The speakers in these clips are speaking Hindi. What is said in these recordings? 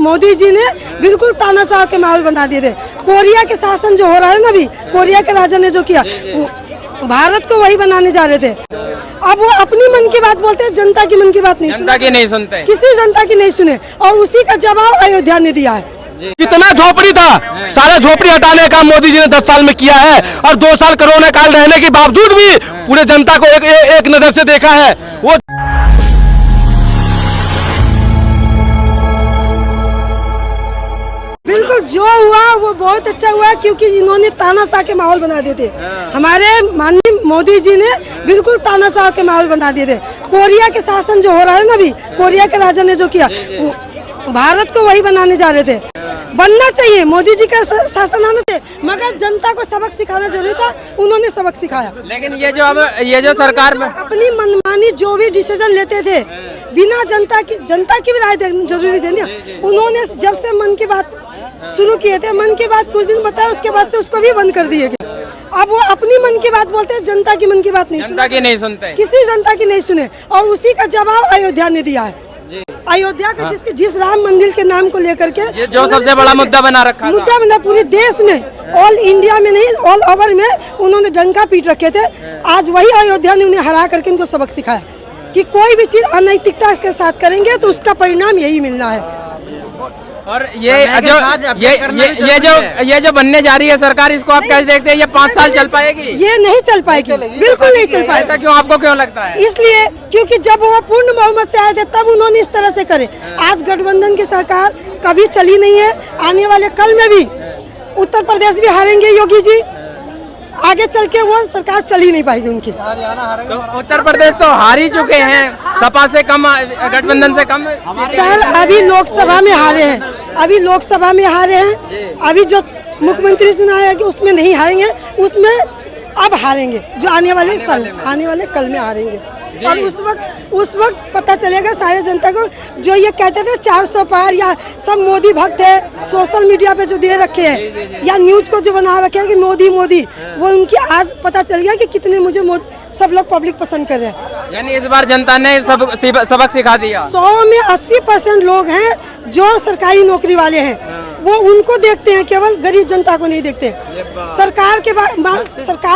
मोदी जी ने बिल्कुल तानाशाह के माहौल बना दिए थे। कोरिया के शासन जो हो रहा है ना अभी, कोरिया के राजा ने जो किया, भारत को वही बनाने जा रहे थे। अब वो अपनी मन की बात बोलते हैं, जनता की मन की बात नहीं सुनते, किसी जनता की नहीं सुने, और उसी का जवाब अयोध्या ने दिया है। कितना झोपड़ी था, सारा झोपड़ी हटाने का मोदी जी ने 10 साल में किया है, और 2 साल कोरोना काल रहने के बावजूद भी पूरे जनता को एक नजर से देखा है। वो बिल्कुल जो हुआ वो बहुत अच्छा हुआ, क्योंकि इन्होंने तानाशाह के माहौल बना दिए थे। हमारे माननीय मोदी जी ने बिल्कुल तानाशाह के माहौल बना दिए थे। कोरिया के शासन जो हो रहा है ना अभी, कोरिया के राजा ने जो किया, भारत को वही बनाने जा रहे थे। बनना चाहिए, मोदी जी का शासन आना चाहिए, मगर जनता को सबक सिखाना जरूरी था, उन्होंने सबक सिखाया। लेकिन ये जो सरकार में अपनी मनमानी जो भी डिसीजन लेते थे, बिना जनता की भी राय जरूरी थी ना। उन्होंने जब से मन की बात शुरू किए थे, मन की बात कुछ दिन बताया, उसके बाद से उसको भी बंद कर दिए गए। अब वो अपनी मन की बात बोलते हैं, जनता की मन की बात नहीं सुनते, किसी जनता की नहीं सुने, और उसी का जवाब अयोध्या ने दिया है। अयोध्या का जिस राम मंदिर के नाम को लेकर के जो सबसे बड़ा मुद्दा बना रखा था, मुद्दा बना पूरे देश में, ऑल इंडिया में नहीं, ऑल ओवर में उन्होंने डंका पीट रखे थे। आज वही अयोध्या ने उन्हें हरा करके उनको सबक सिखाया कि कोई भी चीज अनैतिकता के साथ करेंगे तो उसका परिणाम यही मिलना है। और ये जो बनने जा रही है सरकार, इसको आप कैसे देखते हैं? ये 5 साल चल पाएगी? ये नहीं चल पाएगी, बिल्कुल नहीं चल पाएगी। ऐसा क्यों, आपको क्यों लगता है? इसलिए क्योंकि जब वो पूर्ण बहुमत से आए थे तब उन्होंने इस तरह से करे। आज गठबंधन की सरकार कभी चली नहीं है, आने वाले कल में भी उत्तर प्रदेश भी हारेंगे योगी जी, आगे चल के वो सरकार चल ही नहीं पाएगी उनकी। तो उत्तर प्रदेश तो हार ही चुके हैं, सपा से कम, गठबंधन से कम। सर अभी लोकसभा में हारे हैं, अभी जो मुख्यमंत्री चुनाव है कि उसमें नहीं हारेंगे, उसमें अब हारेंगे, जो आने वाले कल में हारेंगे। और उस वक्त पता चलेगा सारे जनता को, जो ये कहते थे 400 पार या सब मोदी भक्त है, सोशल मीडिया पे जो दे रखे हैं या न्यूज को जो बना रखे हैं कि मोदी, वो उनकी आज पता चल गया कि कितने मुझे सब लोग पब्लिक पसंद कर रहे हैं। यानी इस बार जनता ने सबक सिखा दिया। 100 में 80% लोग हैं जो सरकारी नौकरी वाले हैं, वो उनको देखते हैं, केवल गरीब जनता को नहीं देखते। सरकार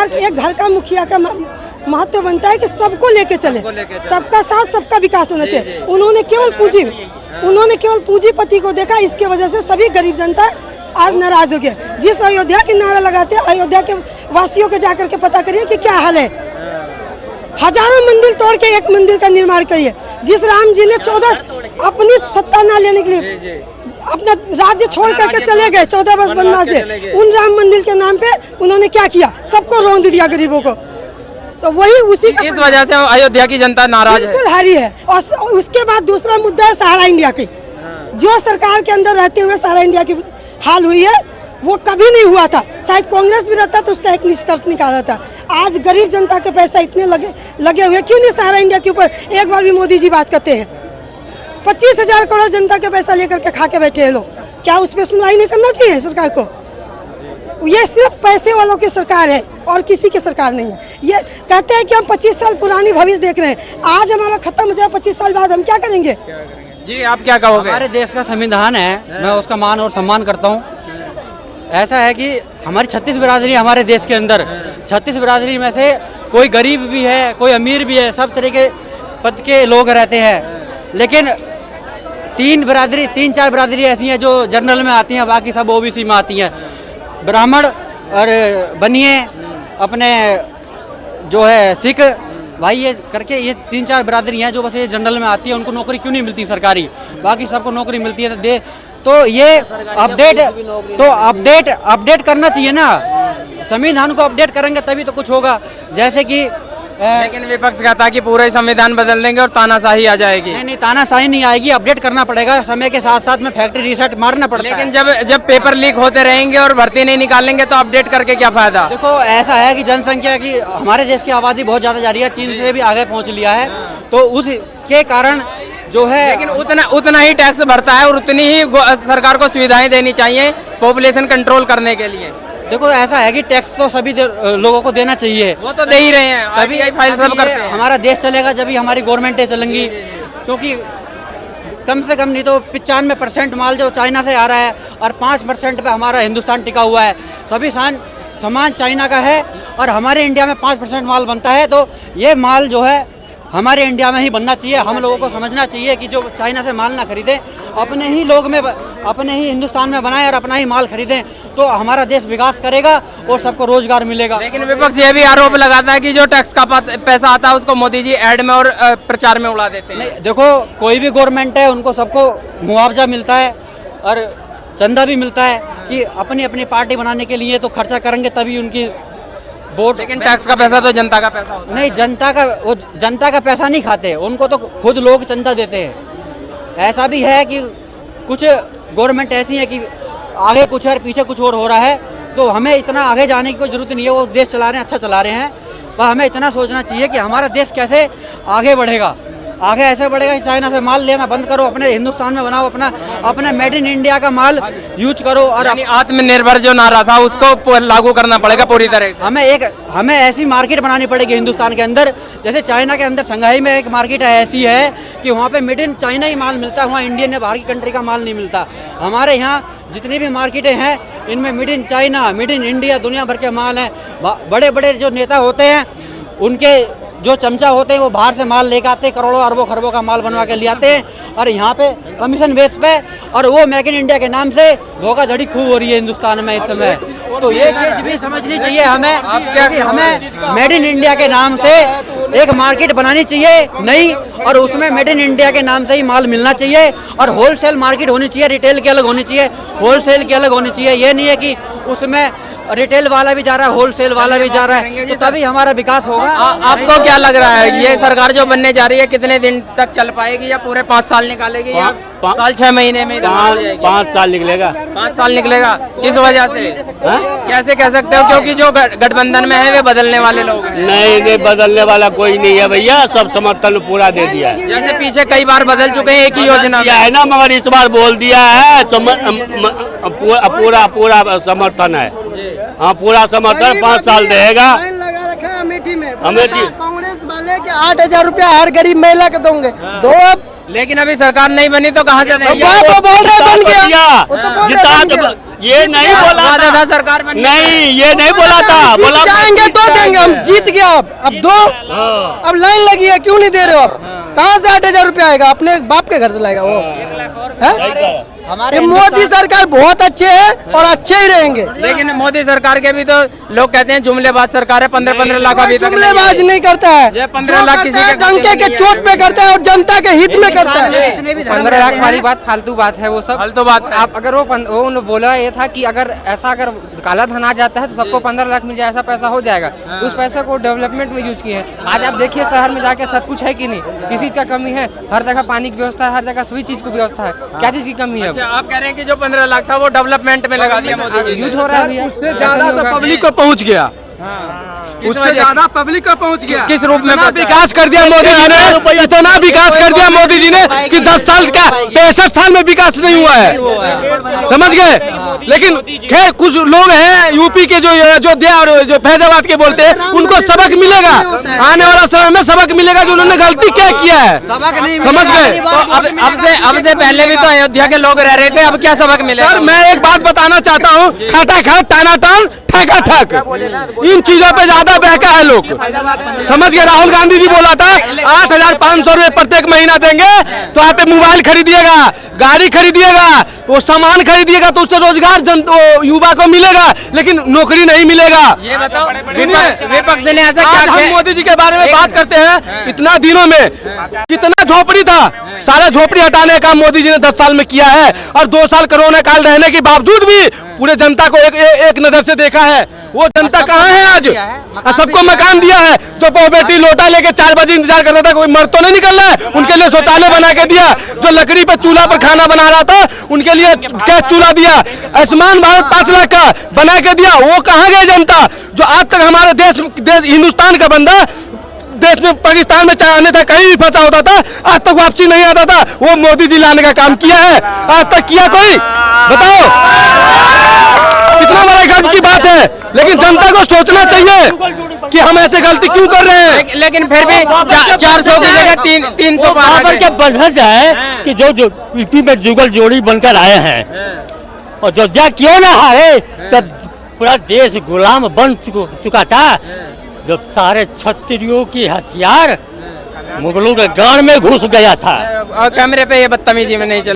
के एक घर का मुखिया का महत्व बनता है कि सबको लेके चले, सबका साथ, सबका विकास होना चाहिए। उन्होंने केवल पूंजीपति को देखा, इसके वजह से सभी गरीब जनता आज नाराज हो गया। जिस अयोध्या की नारा लगाते हैं, अयोध्या के वासियों के जाकर के पता करिए कि क्या हाल है। हजारों मंदिर तोड़ के एक मंदिर का निर्माण करिए। जिस राम जी ने 14 अपनी सत्ता न लेने के लिए अपना राज्य छोड़ करके चले गए, 14 वर्ष वनवास दे, उन राम मंदिर के नाम पे उन्होंने क्या किया? सबको रौंद दिया, गरीबों को। तो वही उसी इस वजह से अयोध्या की जनता नाराज है, बिल्कुल हारी है। और उसके बाद दूसरा मुद्दा है सहारा इंडिया की, जो सरकार के अंदर रहते हुए सहारा इंडिया की हाल हुई है, वो कभी नहीं हुआ था। शायद कांग्रेस भी रहता तो उसका एक निष्कर्ष निकाला था। आज गरीब जनता के पैसा इतने लगे हुए, क्यों नहीं सहारा इंडिया के ऊपर एक बार भी मोदी जी बात करते हैं? 25,000 करोड़ जनता के पैसा लेकर के खा के बैठे हैं लोग, क्या उस पर सुनवाई नहीं करना चाहिए सरकार को? ये सिर्फ पैसे वालों की सरकार है और किसी की सरकार नहीं है। ये कहते हैं कि हम 25 साल पुरानी भविष्य देख रहे हैं, आज हमारा खत्म हो जाए, 25 साल बाद हम क्या करेंगे? जी आप क्या कहोगे? हमारे देश का संविधान है, मैं उसका मान और सम्मान करता हूँ। ऐसा है कि हमारी 36 बिरादरी हमारे देश के अंदर, 36 बिरादरी में से कोई गरीब भी है, कोई अमीर भी है, सब तरह के पद के लोग रहते हैं। लेकिन 3-4 बिरादरी ऐसी हैं जो जनरल में आती हैं, बाकी सब ओबीसी में आती हैं। ब्राह्मण और बनिए अपने जो है सिख भाई, ये करके ये 3-4 बिरादरी हैं जो बस ये जनरल में आती है। उनको नौकरी क्यों नहीं मिलती सरकारी, बाकी सबको नौकरी मिलती है। तो ये अपडेट करना चाहिए ना, संविधान को अपडेट करेंगे तभी तो कुछ होगा। जैसे कि लेकिन विपक्ष कहता है कि पूरा संविधान बदल देंगे और तानाशाही आ जाएगी। नहीं, तानाशाही नहीं आएगी, अपडेट करना पड़ेगा समय के साथ साथ में, फैक्ट्री रीसेट मारना पड़ता है। लेकिन जब पेपर लीक होते रहेंगे और भर्ती नहीं निकालेंगे तो अपडेट करके क्या फायदा? देखो ऐसा है कि जनसंख्या की, हमारे देश की आबादी बहुत ज़्यादा जा रही है, चीन से भी आगे पहुँच लिया है, तो उसके कारण जो है, लेकिन उतना ही टैक्स भरता है और उतनी ही सरकार को सुविधाएं देनी चाहिए पॉपुलेशन कंट्रोल करने के लिए। देखो ऐसा है कि टैक्स तो सभी लोगों को देना चाहिए, वो तो दे ही रहे हैं, तभी फाइल सब करते हैं। हमारा देश चलेगा जब ही हमारी गवर्नमेंटें चलेंगी, क्योंकि कम से कम नहीं तो 95% माल जो चाइना से आ रहा है और 5% पे हमारा हिंदुस्तान टिका हुआ है। सभी सामान चाइना का है और हमारे इंडिया में 5% माल बनता है। तो ये माल जो है हमारे इंडिया में ही बनना चाहिए। हम लोगों को समझना चाहिए कि जो चाइना से माल ना खरीदें, अपने ही लोग में, अपने ही हिंदुस्तान में बनाएं और अपना ही माल खरीदें, तो हमारा देश विकास करेगा और सबको रोजगार मिलेगा। लेकिन विपक्ष ये भी आरोप लगाता है कि जो टैक्स का पैसा आता है उसको मोदी जी ऐड में और प्रचार में उड़ा देते हैं। नहीं, देखो कोई भी गवर्नमेंट है उनको सबको मुआवजा मिलता है और चंदा भी मिलता है कि अपनी अपनी पार्टी बनाने के लिए तो खर्चा करेंगे तभी उनकी वोट। लेकिन टैक्स का पैसा तो जनता का पैसा होता है। नहीं, जनता का पैसा नहीं खाते, उनको तो खुद लोग चंदा देते हैं। ऐसा भी है कि कुछ गवर्नमेंट ऐसी है कि आगे कुछ और पीछे कुछ और हो रहा है, तो हमें इतना आगे जाने की कोई ज़रूरत नहीं है। वो देश चला रहे हैं, अच्छा चला रहे हैं, पर हमें इतना सोचना चाहिए कि हमारा देश कैसे आगे बढ़ेगा। आगे ऐसे बढ़ेगा कि चाइना से माल लेना बंद करो, अपने हिंदुस्तान में बनाओ, अपना मेड इन इंडिया का माल यूज करो। और आत्मनिर्भर जो नारा था उसको लागू करना पड़ेगा पूरी तरह से। हमें ऐसी मार्केट बनानी पड़ेगी हिंदुस्तान के अंदर, जैसे चाइना के अंदर शंघाई में एक मार्केट ऐसी है कि वहाँ पे मेड इन चाइना ही माल मिलता है, वहाँ इंडियन या बाहर की कंट्री का माल नहीं मिलता। हमारे यहाँ जितनी भी मार्केटें हैं इनमें made in China, made in India दुनिया भर के माल हैं। बड़े बड़े जो नेता होते हैं उनके जो चमचा होते हैं वो बाहर से माल लेकर आते हैं, करोड़ों अरबों खरबों का माल बनवा के ले आते हैं और यहाँ पे कमीशन बेस पे, और वो मेक इन इंडिया के नाम से धोखाधड़ी खूब हो रही है हिंदुस्तान में इस समय। तो ये चीज भी समझनी चाहिए हमें कि हमें मेड इन इंडिया के नाम से एक मार्केट बनानी चाहिए नई, और उसमें मेड इन इंडिया के नाम से ही माल मिलना चाहिए। और होलसेल मार्केट होनी चाहिए, रिटेल की अलग होनी चाहिए, होलसेल की अलग होनी चाहिए। ये नहीं है कि उसमें रिटेल वाला भी जा रहा है, होलसेल वाला भी जा रहा है, तो तभी हमारा विकास होगा। आपको क्या लग रहा है ये सरकार जो बनने जा रही है कितने दिन तक चल पाएगी, या पूरे 5 साल निकालेगी, या साल 6 महीने में? 5 साल निकलेगा। 5 साल निकलेगा। किस वजह से? कैसे कह सकते हो? क्योंकि जो गठबंधन में है वे बदलने वाले लोग हैं। नहीं, बदलने वाला कोई नहीं है भैया, सब समर्थन पूरा दे दिया है। जैसे पीछे कई बार बदल चुके हैं एक ही योजना है ना, मगर इस बार बोल दिया है पूरा समर्थन है। हाँ, पूरा समर्थन 5 साल देगा। लगा रखा है अमेठी में, अमेठी कांग्रेस वाले के 8,000 रुपया हर गरीब महिला को दोगे दो। लेकिन अभी सरकार नहीं बनी तो कहाँ से देंगे? वो बोल रहे बन गया, ये नहीं बोला था सरकार बनी। नहीं, ये नहीं बोला था, बोला जाएंगे तो देंगे, हम जीत गया। अब दो, अब लाइन लगी है, क्यों नहीं दे रहे हो? आप कहाँ से 8,000 रुपया आएगा? अपने बाप के घर से लाएगा वो? हमारे मोदी सरकार बहुत अच्छे है और अच्छे ही रहेंगे। लेकिन मोदी सरकार के भी तो लोग कहते हैं जुमलेबाज सरकार है, 15-15 लाख अभी तक जुमलेबाज नहीं करता है। ये 15 लाख किसी के डंके के चोट पे करता है और जनता के हित में करता है। 15 लाख वाली बात फालतू बात है, वो सब फालतू बात है। आप अगर वो बोला ये था कि अगर काला धन आ जाता है तो सबको 15 लाख मिल जाए, ऐसा पैसा हो जाएगा। उस पैसे को डेवलपमेंट में यूज किए हैं। आज आप देखिए शहर में जाके सब कुछ है कि नहीं, किसी चीज का कमी है? हर जगह पानी की व्यवस्था है, हर जगह सभी चीज की व्यवस्था है। क्या चीज की कमी है? आप कह रहे हैं कि जो 15 लाख था वो डेवलपमेंट में लगा दिया मोदी जी। यूज हो रहा है, उससे ज्यादा तो पब्लिक को पहुंच गया। उससे ज्यादा पब्लिक को पहुंच गया। किस रूप में विकास कर दिया मोदी जी ने, इतना विकास कर दिया मोदी जी ने कि 10 साल का 65 साल में विकास नहीं हुआ है, समझ गए। लेकिन खैर कुछ लोग हैं यूपी के जो अयोध्या और जो फैजाबाद के बोलते हैं, उनको सबक मिलेगा, आने वाला समय में सबक मिलेगा जो उन्होंने गलती क्या किया है, समझ गए। अब से पहले भी तो अयोध्या के लोग रह रहे थे, अब क्या सबक मिलेगा? सर मैं एक बात बताना चाहता हूँ, खाटा खाट टाना टान ठका ठक, इन चीजों पे ज्यादा बहका है लोग, समझ गए। राहुल गांधी जी बोला था 8,500 रुपए प्रत्येक महीना देंगे तो आप मोबाइल खरीदिएगा, गाड़ी खरीदिएगा, वो सामान खरीदिएगा तो उससे रोजगार युवा को मिलेगा, लेकिन नौकरी नहीं मिलेगा। ये बताओ सुनिए, विपक्ष ने ऐसा आज क्या हम मोदी जी के बारे में बात करते हैं, इतना दिनों में कितना झोपड़ी था, सारा झोपड़ी हटाने का मोदी जी ने 10 साल में किया है। और 2 साल कोरोना काल रहने के बावजूद भी पूरे जनता को एक नजर से देखा है। वो जनता कहाँ है आज? सबको मकान दिया है। जो बहु बेटी लोटा लेके 4 बजे इंतजार करता था, कोई मर तो नहीं निकल रहा है, उनके लिए शौचालय बना के दिया। जो लकड़ी पे चूल्हा पर खाना बना रहा था उनके लिए गैस चूल्हा दिया। आयुष्मान भारत 5 लाख का बना के दिया। वो कहाँ गई जनता जो आज तक हमारे देश हिंदुस्तान का बंदा देश में पाकिस्तान में चाहने था, कहीं भी फंसा होता था, आज तक वापसी नहीं आता था, वो मोदी जी लाने का काम किया है। आज तक किया कोई? बताओ, कितना बड़ा गर्व की बात है। लेकिन जनता को सोचना चाहिए। कि हम ऐसे गलती क्यों कर रहे हैं। लेकिन फिर भी 400 की जगह 300 वहाँ पर क्या बंधन है कि जो यूपी में जुगल जोड़ी बनकर आए हैं और अयोध्या क्यों ना हारे, जब पूरा देश गुलाम बन चुका था, जब सारे क्षत्रियों की हथियार मुगलों के गान में घुस गया था। और कैमरे पे ये बदतमीजी में नहीं चल